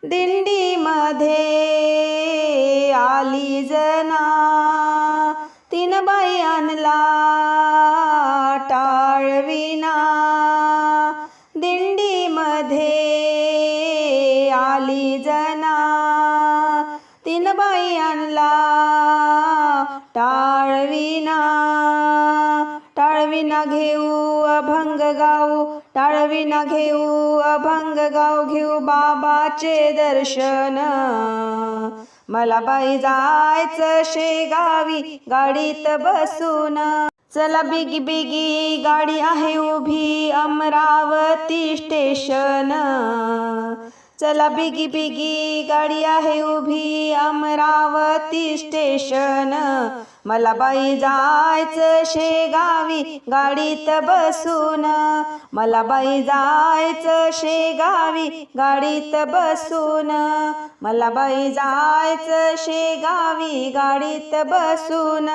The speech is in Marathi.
दिंडीमध्ये आली जना, तीन बाई आणला टाळविना. दिंडीमध्ये आली जना, तीन बाई आणला टाळविना. टाळविना घेऊ अभंग गाऊ, टाळविना घेऊ अभंग गाऊ, घेऊ बाबाचे दर्शन. मला बाई जायचं शेगावी गाडीत बसून. चला बिगी बिगी गाडी आहे उभी अमरावती स्टेशन. चला बिगी बिगी गाडी आहे उभी अमरावती स्टेशन. मला बाई जायचं शेगावी गाडीत बसून. मला बाई जायचं शेगावी गाडीत बसून. मला बाई जायचं शेगावी गाडीत बसून.